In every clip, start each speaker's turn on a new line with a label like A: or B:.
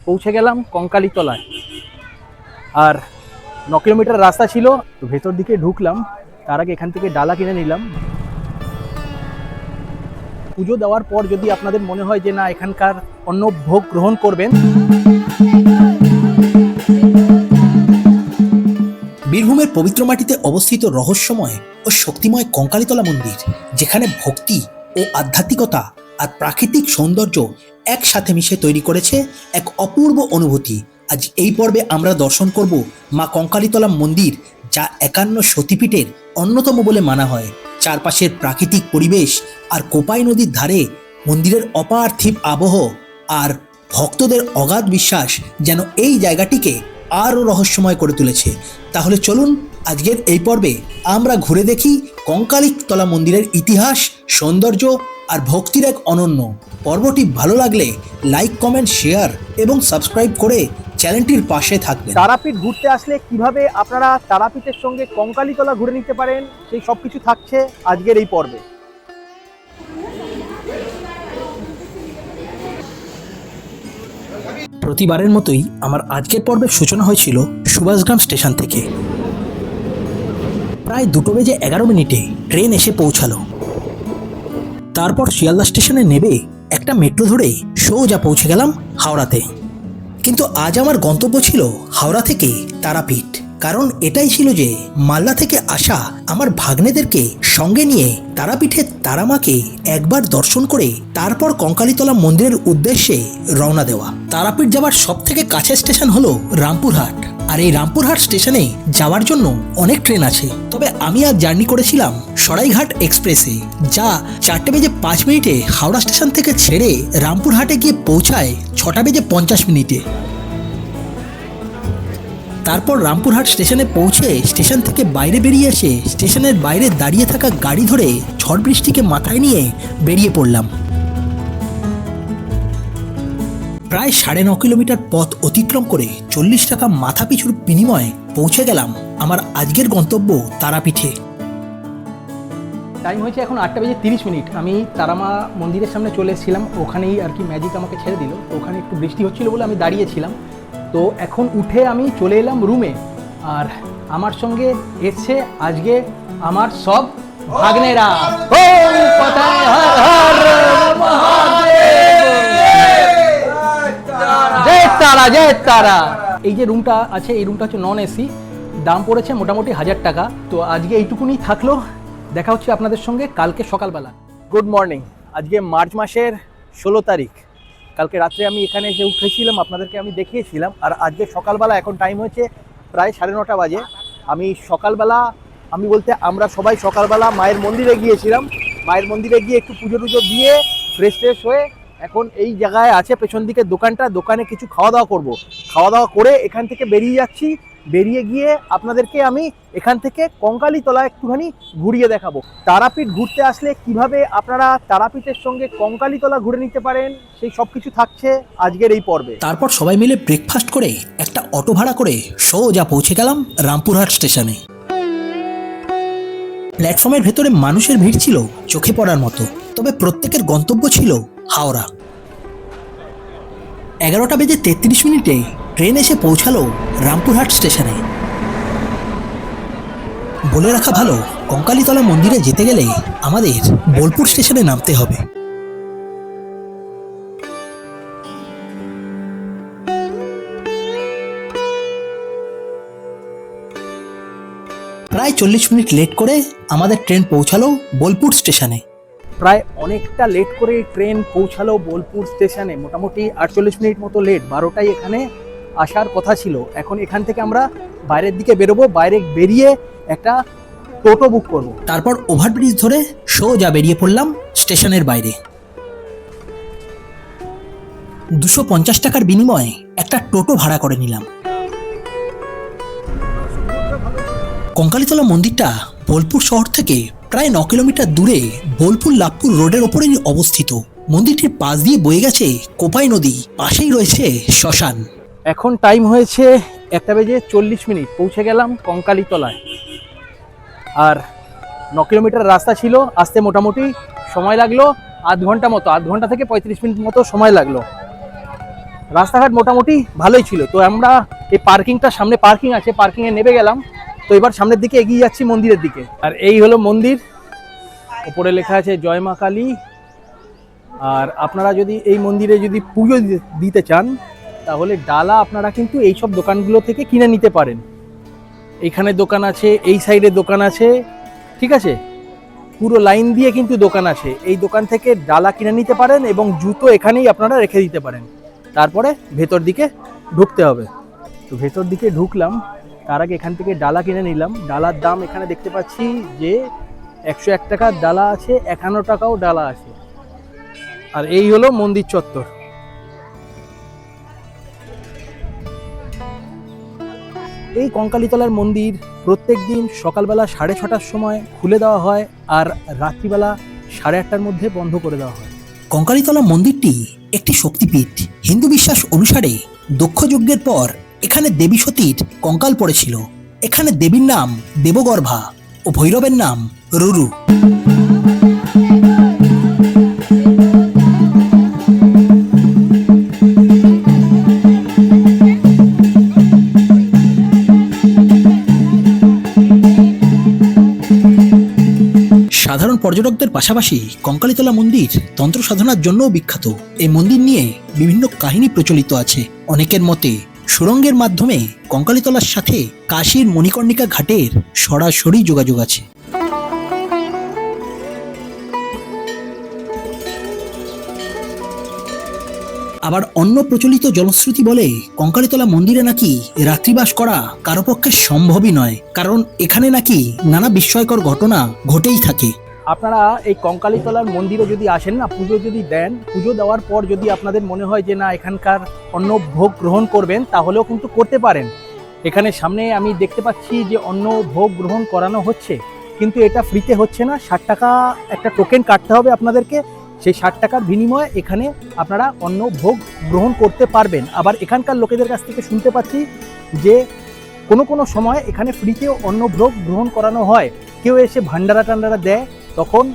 A: পৌঁছে গেলাম কঙ্কালীতলায়। আর 9 কিলোমিটার রাস্তা ছিল, তো ভেতর দিকে ঢুকলাম। তার আগে এখান থেকে ডালা কিনে নিলাম। পুজো দেওয়ার পর যদি আপনাদের মনে হয় যে না এখানকার অন্ন ভোগ গ্রহণ করবেন,
B: বীরভূমের পবিত্র মাটিতে অবস্থিত রহস্যময় ও শক্তিময় কঙ্কালীতলা মন্দির, যেখানে ভক্তি ও আধ্যাত্মিকতা আর প্রাকৃতিক সৌন্দর্য একসাথে মিশে তৈরি করেছে এক অপূর্ব অনুভূতি। আজ এই পর্বে আমরা দর্শন করব মা কঙ্কালীতলা মন্দির, যা 51 সতীপীঠের অন্যতম বলে মানা হয়। চারপাশের প্রাকৃতিক পরিবেশ আর কোপাই নদীর ধারে মন্দিরের অপার্থিব আবহ আর ভক্তদের অগাধ বিশ্বাস যেন এই জায়গাটিকে আরও রহস্যময় করে তুলেছে। তাহলে চলুন আজকের এই পর্বে আমরা ঘুরে দেখি কঙ্কালীতলা মন্দিরের ইতিহাস, সৌন্দর্য আর ভক্তির এক অনন্য। পর্বটি ভালো লাগলে লাইক, কমেন্ট, শেয়ার এবং সাবস্ক্রাইব করে চ্যানেলটির পাশে থাকবেন।
A: তারাপীঠ ঘুরতে আসলে কিভাবে আপনারা তারাপীঠের সঙ্গে কঙ্কালীতলা ঘুরে নিতে পারেন, সেই সব কিছু থাকছে আজকের এই পর্বে।
B: প্রতিবারের মতোই আমার আজকের পর্বের সূচনা হয়েছিল সুভাষগ্রাম স্টেশন থেকে। প্রায় 2:11 ট্রেন এসে পৌঁছালো। তারপর শিয়ালদা স্টেশনে নেমে একটা মেট্রো ধরে সোজা পৌঁছে গেলাম হাওড়াতে। কিন্তু আজ আমার গন্তব্য ছিল হাওড়া থেকে তারাপীঠ, কারণ এটাই ছিল যে মালদা থেকে আসা আমার ভাগ্নেদেরকে সঙ্গে নিয়ে তারাপীঠের তারামাকে একবার দর্শন করে তারপর কঙ্কালীতলা মন্দিরের উদ্দেশ্যে রওনা দেওয়া। তারাপীঠ যাওয়ার সব থেকে কাছের স্টেশন হলো রামপুরহাট, আর এই রামপুরহাট স্টেশনে যাওয়ার জন্য অনেক ট্রেন আছে। তবে আমি আজ জার্নি করেছিলাম সরাইঘাট এক্সপ্রেসে, যা 4:05 হাওড়া স্টেশন থেকে ছেড়ে রামপুরহাটে গিয়ে পৌঁছায় 6:50। তারপর রামপুরহাট স্টেশনে পৌঁছে স্টেশন থেকে বাইরে বেরিয়ে এসে স্টেশনের বাইরে দাঁড়িয়ে থাকা গাড়ি ধরে ঝড় বৃষ্টিকে মাথায় নিয়ে বেরিয়ে পড়লাম। প্রায় 9.5 কিলোমিটার পথ অতিক্রম করে 40 টাকা মাথা পিছুর বিনিময়ে পৌঁছে গেলাম আমার আজকের গন্তব্য তারাপীঠে।
A: টাইম হয়েছে এখন 8:30। আমি তারামা মন্দিরের সামনে চলে এসেছিলাম, ওখানেই আর কি ম্যাজিক আমাকে ছেড়ে দিল। তো ওখানে একটু বৃষ্টি হচ্ছিল বলে আমি দাঁড়িয়েছিলাম। তো এখন উঠে আমি চলে এলাম রুমে, আর আমার সঙ্গে এসছে আজকে আমার সব ভাগ্নেরা। জয় তারা, জয় তারা। এই যে রুমটা আছে, এই রুমটা হচ্ছে নন এসি, দাম পড়েছে মোটামুটি 1000 টাকা। তো আজকে এইটুকুনি থাকলো, দেখা হচ্ছে আপনাদের সঙ্গে কালকে সকালবেলা। Good morning. আজকে মার্চ মাসের 16 তারিখ। কালকে রাত্রে আমি এখানে এসে উঠেছিলাম, আপনাদেরকে আমি দেখিয়েছিলাম। আর আজকে সকালবেলা এখন টাইম হয়েছে প্রায় 9:30 বাজে। আমি সকালবেলা, আমি বলতে আমরা সবাই সকালবেলা মায়ের মন্দিরে গিয়েছিলাম। মায়ের মন্দিরে গিয়ে একটু পুজো টুজো দিয়ে ফ্রেশ ট্রেশ হয়ে এখন এই জায়গায় আছে পেছন দিকে দোকানটা, দোকানে কিছু খাওয়া দাওয়া করব। খাওয়া দাওয়া করে এখান থেকে বেরিয়ে যাচ্ছি। বেরিয়ে গিয়ে আপনাদেরকে আমি এখান থেকে কঙ্কালীতলা একটুখানি ঘুরিয়ে দেখাবো। তারাপীঠ ঘুরতে আসলে কিভাবে আপনারা তারাপীঠের সঙ্গে কঙ্কালীতলা ঘুরে নিতে পারেন, সেই সব কিছু থাকছে আজকের এই পর্বে।
B: তারপর সবাই মিলে ব্রেকফাস্ট করে একটা অটো ভাড়া করে সোজা পৌঁছে গেলাম রামপুরহাট স্টেশনে। প্ল্যাটফর্মের ভেতরে মানুষের ভিড় ছিল চোখে পড়ার মতো, তবে প্রত্যেকের গন্তব্য ছিল হাওড়া। 11:33 ট্রেন এসে পৌঁছালো রামপুরহাট স্টেশনে। বলে রাখা ভালো, কঙ্কালীতলা মন্দিরে যেতে গেলে আমাদের বোলপুর স্টেশনে নামতে হবে। প্রায় 40 মিনিট লেট করে আমাদের ট্রেন পৌঁছালো বোলপুর স্টেশনে।
A: প্রায় অনেকটা লেট করে ট্রেন পৌঁছালো বোলপুর স্টেশনে, মোটামুটি 48 মিনিট মতো লেট। 12টায় এখানে আসার কথা ছিল। এখন এখান থেকে আমরা বাইরের দিকে বেরোবো, বাইরে বেরিয়ে একটা টোটো বুক করব।
B: তারপর ওভারব্রিজ ধরে সোজা বেরিয়ে পড়লাম স্টেশনের বাইরে। 250 টাকার বিনিময়ে একটা টোটো ভাড়া করে নিলাম। কঙ্কালীতলা মন্দিরটা বোলপুর শহর থেকে প্রায় 9 কিলোমিটার দূরে বোলপুর লাভপুর রোডের ওপরেই অবস্থিত। মন্দিরটির পাশ দিয়ে বয়ে গেছে কোপাই নদী, পাশেই রয়েছে শ্মশান।
A: এখন টাইম হয়েছে 1:40। পৌঁছে গেলাম কঙ্কালীতলায়। আর 9 কিলোমিটার রাস্তা ছিল, আসতে মোটামুটি সময় লাগলো আধ ঘন্টা মতো, আধ ঘন্টা থেকে 35 মিনিট মতো সময় লাগলো। রাস্তাঘাট মোটামুটি ভালোই ছিল। তো আমরা এই পার্কিংটা, সামনে পার্কিং আছে, পার্কিংয়ে নেমে গেলাম। তো এবার সামনের দিকে এগিয়ে যাচ্ছি মন্দিরের দিকে। আর এই হলো মন্দির, উপরে লেখা আছে জয় মা কালী। আর আপনারা যদি এই মন্দিরে যদি পুজো দিতে চান তাহলে ডালা আপনারা কিন্তু এইসব দোকানগুলো থেকে কিনে নিতে পারেন। এইখানে দোকান আছে, এই সাইডে দোকান আছে, ঠিক আছে, পুরো লাইন দিয়ে কিন্তু দোকান আছে। এই দোকান থেকে ডালা কিনে নিতে পারেন এবং জুতো এখানেই আপনারা রেখে দিতে পারেন। তারপরে ভেতর দিকে ঢুকতে হবে। তো ভেতর দিকে ঢুকলাম, তার আগে এখান থেকে ডালা কিনে নিলাম। ডালার দাম এখানে দেখতে পাচ্ছি যে 101 টাকার ডালা আছে, 51 টাকাও ডালা আছে। আর এই হলো মন্দির চত্বর। এই কঙ্কালীতলার মন্দির প্রত্যেক দিন সকালবেলা 6:30টার সময় খুলে দেওয়া হয় আর রাত্রিবেলা 8:30টার মধ্যে বন্ধ করে দেওয়া হয়।
B: কঙ্কালীতলা মন্দিরটি একটি শক্তিপীঠ। হিন্দু বিশ্বাস অনুসারে দক্ষ যজ্ঞের পর এখানে দেবী সতীর কঙ্কাল পড়েছিল। এখানে দেবীর নাম দেবগর্ভা ও ভৈরবের নাম রুরু। সাধারণ পর্যটকদের পাশাপাশি কঙ্কালীতলা মন্দির তন্ত্র সাধনার জন্যও বিখ্যাত। এই মন্দির নিয়ে বিভিন্ন কাহিনী প্রচলিত আছে। অনেকের মতে সুড়ঙ্গের মাধ্যমে কঙ্কালীতলার সাথে কাশীর মণিকর্ণিকা ঘাটের সরাসরি যোগাযোগ আছে। আবার অন্য প্রচলিত জনশ্রুতি বলে কঙ্কালীতলা মন্দিরে নাকি রাত্রিবাস করা কারো পক্ষে সম্ভবই নয়, কারণ এখানে নাকি নানা বিস্ময়কর ঘটনা ঘটেই থাকে।
A: আপনারা এই কঙ্কালীতলার মন্দিরে যদি আসেন না, পুজো যদি দেন, পুজো দেওয়ার পর যদি আপনাদের মনে হয় যে না এখানকার অন্ন ভোগ গ্রহণ করবেন, তাহলেও কিন্তু করতে পারেন। এখানে সামনে আমি দেখতে পাচ্ছি যে অন্ন ভোগ গ্রহণ করানো হচ্ছে, কিন্তু এটা ফ্রিতে হচ্ছে না। 60 টাকা একটা টোকেন কাটতে হবে আপনাদেরকে। সেই 60 টাকার বিনিময়ে এখানে আপনারা অন্ন ভোগ গ্রহণ করতে পারবেন। আবার এখানকার লোকেদের কাছ থেকে শুনতে পাচ্ছি যে কোনো সময় এখানে ফ্রিতেও অন্ন ভোগ গ্রহণ করানো হয়। কেউ এসে ভান্ডারা টান্ডারা দেয়, তখন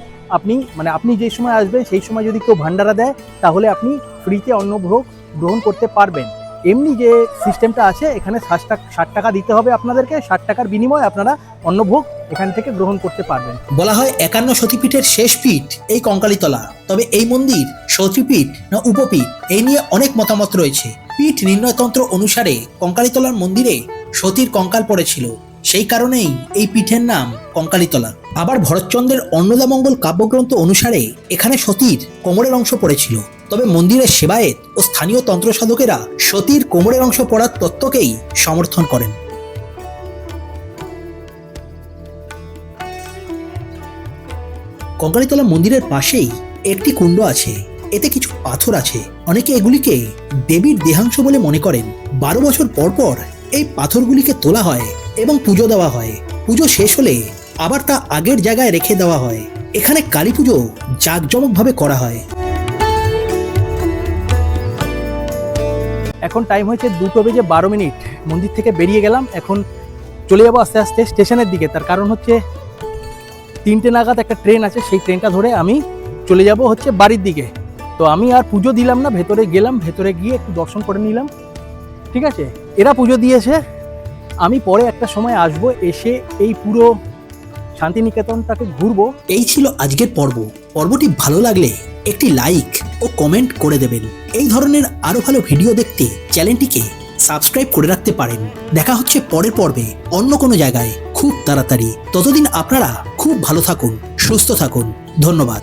A: আপনি যে সময় আসবেন সেই সময় যদি কেউ ভান্ডারা দেয় তাহলে আপনি ফ্রিতে অন্ন ভোগ গ্রহণ করতে পারবেন। এমনি যে সিস্টেমটা আছে, এখানে 60 টাকা দিতে হবে আপনাদেরকে। 60 টাকার বিনিময়ে আপনারা অন্নভোগ এখান থেকে গ্রহণ করতে পারবেন।
B: বলা হয় 51 সতীপীঠের শেষ পীঠ এই কঙ্কালীতলা। তবে এই মন্দির সতীপীঠ না উপপীঠ, এই নিয়ে অনেক মতামত রয়েছে। পীঠ নির্ণয়তন্ত্র অনুসারে কঙ্কালীতলার মন্দিরে সতীর কঙ্কাল পড়েছিল, সেই কারণেই এই পীঠের নাম কঙ্কালীতলা। আবার ভরতচন্দ্রের অন্নদামঙ্গল কাব্যগ্রন্থ অনুসারে এখানে সতীর কোমরের অংশ পড়েছিল। তবে মন্দিরের সেবায়েত ও স্থানীয় তন্ত্র সাধকেরা সতীর কোমরের অংশ পড়ার তত্ত্বকেই সমর্থন করেন। কঙ্কালীতলা মন্দিরের পাশেই একটি কুণ্ড আছে, এতে কিছু পাথর আছে। অনেকে এগুলিকে দেবীর দেহাংশ বলে মনে করেন। 12 বছর পর পর এই পাথরগুলিকে তোলা হয় এবং পুজো দেওয়া হয়। পুজো শেষ হলে আবার তা আগের জায়গায় রেখে দেওয়া হয়। এখানে কালী পুজো জাঁকজমকভাবে করা হয়।
A: এখন টাইম হয়েছে 2:12। মন্দির থেকে বেরিয়ে গেলাম, এখন চলে যাবো আস্তে আস্তে স্টেশনের দিকে। তার কারণ হচ্ছে 3টে নাগাদ একটা ট্রেন আছে, সেই ট্রেনটা ধরে আমি চলে যাব হচ্ছে বাড়ির দিকে। তো আমি আর পুজো দিলাম না, ভেতরে গেলাম, ভেতরে গিয়ে একটু দর্শন করে নিলাম। ঠিক আছে, এরা পুজো দিয়েছে, আমি পরে একটা সময় আসব, এসে এই পুরো শান্তিনিকেতনটাকে ঘুরবো।
B: এই ছিল আজকের পর্বটি ভালো লাগলে একটি লাইক ও কমেন্ট করে দেবেন। এই ধরনের আরো ভালো ভিডিও দেখতে চ্যানেলটিকে সাবস্ক্রাইব করে রাখতে পারেন। দেখা হচ্ছে পরের পর্বে অন্য কোনো জায়গায় খুব তাড়াতাড়ি। ততদিন আপনারা খুব ভালো থাকুন, সুস্থ থাকুন। ধন্যবাদ।